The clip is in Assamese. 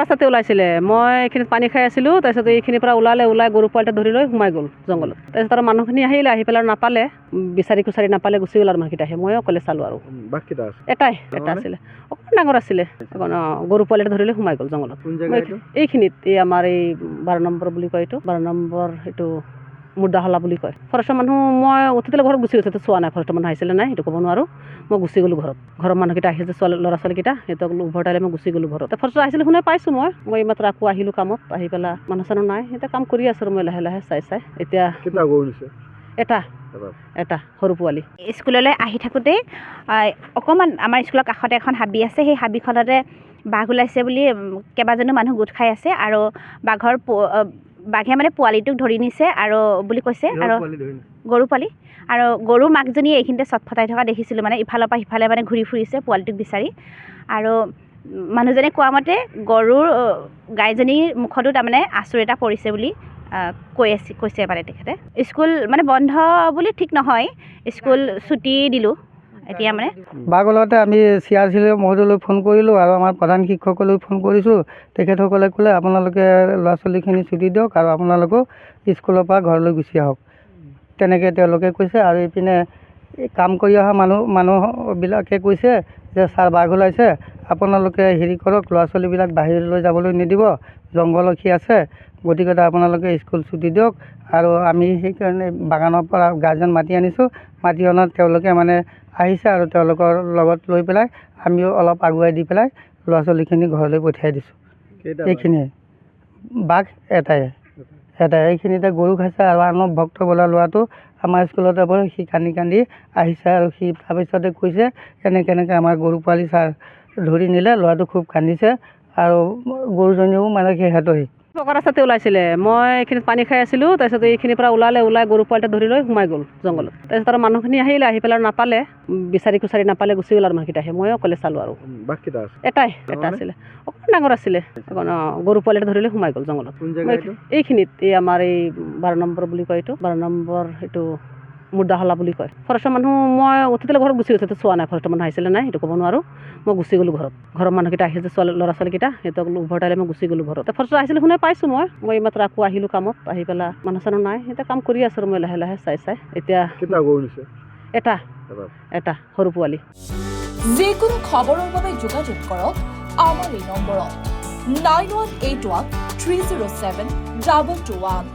ৰাস্তাতে ওলাইছিলে মই এইখিনিত পানী খাই আছিলোঁ তাৰপিছত এইখিনিৰ পৰা ওলাই গৰু পোৱালিটা ধৰি লৈ সোমাই গ'ল জংঘলত তাৰপিছত আৰু মানুহখিনি আহি পেলাই নাপালে বিচাৰি কুচাৰি নাপালে গুচি গ'ল আৰু মানুহকেইটা আহি মই অকলে চালোঁ আৰু এটা আছিলে অকণমান ডাঙৰ আছিলে গৰু পোৱালিটা ধৰি লৈ সোমাই গ'ল জংঘলত এইখিনিত এই আমাৰ এই 12 নম্বৰ বুলি কয় এইটো 12 নম্বৰ এইটো মুৰ্দাহলা বুলি কয় ফৰেষ্টৰ মানুহ মই উঠিলে ঘৰত গুচি গৈছে চোৱা নাই ফৰেষ্টৰ মানুহ আহিছিলে নাই সেইটো ক'ব নোৱাৰোঁ মই গুচি গ'লোঁ ঘৰৰ মানুহকেইটা আহিছে ল'ৰা ছোৱালীকেইটা সিহঁতক উভতাইলে মই গুচি গ'লোঁ ঘৰত ফৰেষ্টৰ আহিছিলে শুনে পাইছোঁ মই এইমাত্ৰ আকৌ আহিলোঁ কামত আহি পেলাই মানুহ চানুহ নাই এতিয়া কাম কৰি আছোঁ মই লাহে চাই এতিয়া এটা সৰু পোৱালি স্কুললৈ আহি থাকোঁতেই অকণমান আমাৰ স্কুলৰ কাষতে এখন হাবি আছে সেই হাবিখনতে বাঘ ওলাইছে বুলি কেইবাজনো মানুহ গোট খাই আছে আৰু বাঘে মানে পোৱালিটোক ধৰি নিছে আৰু বুলি কৈছে আৰু গৰু পোৱালি আৰু গৰু মাকজনীয়ে এইখিনিতে চটফটাই থকা দেখিছিলোঁ মানে ইফালৰ পৰা সিফালে মানে ঘূৰি ফুৰিছে পোৱালিটোক বিচাৰি আৰু মানুহজনে কোৱা মতে গাইজনীৰ মুখতো তাৰমানে আঁচোৰ এটা পৰিছে বুলি কৈছে মানে তেখেতে স্কুল মানে বন্ধ বুলি ঠিক নহয় স্কুল ছুটি দিলোঁ এতিয়া মানে বাঘ ওলাওঁতে আমি CRC মহোদয়লৈ ফোন কৰিলোঁ আৰু আমাৰ প্ৰধান শিক্ষকলৈ ফোন কৰিছোঁ তেখেতসকলে ক'লে আপোনালোকে ল'ৰা ছোৱালীখিনি ছুটি দিয়ক আৰু আপোনালোকো স্কুলৰ পৰা ঘৰলৈ গুচি আহক তেনেকৈ তেওঁলোকে কৈছে আৰু এইপিনে কাম কৰি অহা মানুহবিলাকে কৈছে যে ছাৰ বাঘ ওলাইছে আপোনালোকে হেৰি কৰক ল'ৰা ছোৱালীবিলাক বাহিৰলৈ যাবলৈ নিদিব জংঘলৰখি আছে গতিকে আপোনালোকে স্কুল ছুটি দিয়ক আৰু আমি সেইকাৰণে বাগানৰ পৰা গাৰ্জেন মাতি আনিছোঁ মাতি অনাত তেওঁলোকে মানে আহিছে আৰু তেওঁলোকৰ লগত লৈ পেলাই আমিও অলপ আগুৱাই দি পেলাই ল'ৰা ছোৱালীখিনি ঘৰলৈ পঠিয়াই দিছোঁ এইখিনিয়ে বাঘ এটাই এইখিনিতে গৰু খাইছে আৰু আনক ভক্ত বোলা ল'ৰাটো আমাৰ স্কুলতে পঢ়ে সি কান্দি আহিছে আৰু সি তাৰপিছতে কৈছে কেনেকৈ আমাৰ গৰু পোৱালি ছাৰ ধৰি নিলে ল'ৰাটো খুব কান্দিছে আৰু গৰুজনীও মানে সিহঁতৰি ৰাস্তাতে ওলাইছিলে মই এইখিনিত পানী খাই আছিলোঁ তাৰপিছত এইখিনিৰ পৰা ওলাই গৰু পোৱালিটা ধৰি লৈ সোমাই গ'ল জংঘলত তাৰপিছত আৰু মানুহখিনি আহি পেলাই নাপালে বিচাৰি কুচাৰি নাপালে গুচি গ'ল আৰু মানুহকেইটা আহি মই অকলে চালোঁ আৰু এটা আছিলে অকণমান ডাঙৰ আছিলে গৰু পোৱালিটা ধৰি লৈ সোমাই গ'ল জংঘলত এইখিনিত এই আমাৰ এই 12 নম্বৰ বুলি কয় এইটো 12 নম্বৰ এইটো মুৰ্দাহলা বুলি কয় ফৰেষ্টৰ মানুহ মই উঠিলে ঘৰত গুচি গৈছে চোৱা নাই ফৰেষ্টৰ মানুহ আহিছিলে নাই সেইটো ক'ব নোৱাৰোঁ মই গুচি গ'লোঁ ঘৰৰ মানুহকেইটা আহিছে ল'ৰা ছোৱালীকেইটা সিহঁতক উভতাইলে মই গুচি গ'লোঁ ঘৰত ফৰেষ্টৰ আহিছিলে শুনে পাইছোঁ মই এইমাত্ৰ আকৌ আহিলোঁ কামত আহি পেলাই মানুহ চানুহ নাই এতিয়া কাম কৰি আছোঁ মই লাহে চাই এতিয়া এটা সৰু পোৱালি যিকোনো খবৰৰ বাবে যোগাযোগ কৰক আমাৰ এই নম্বৰত 9181 307 221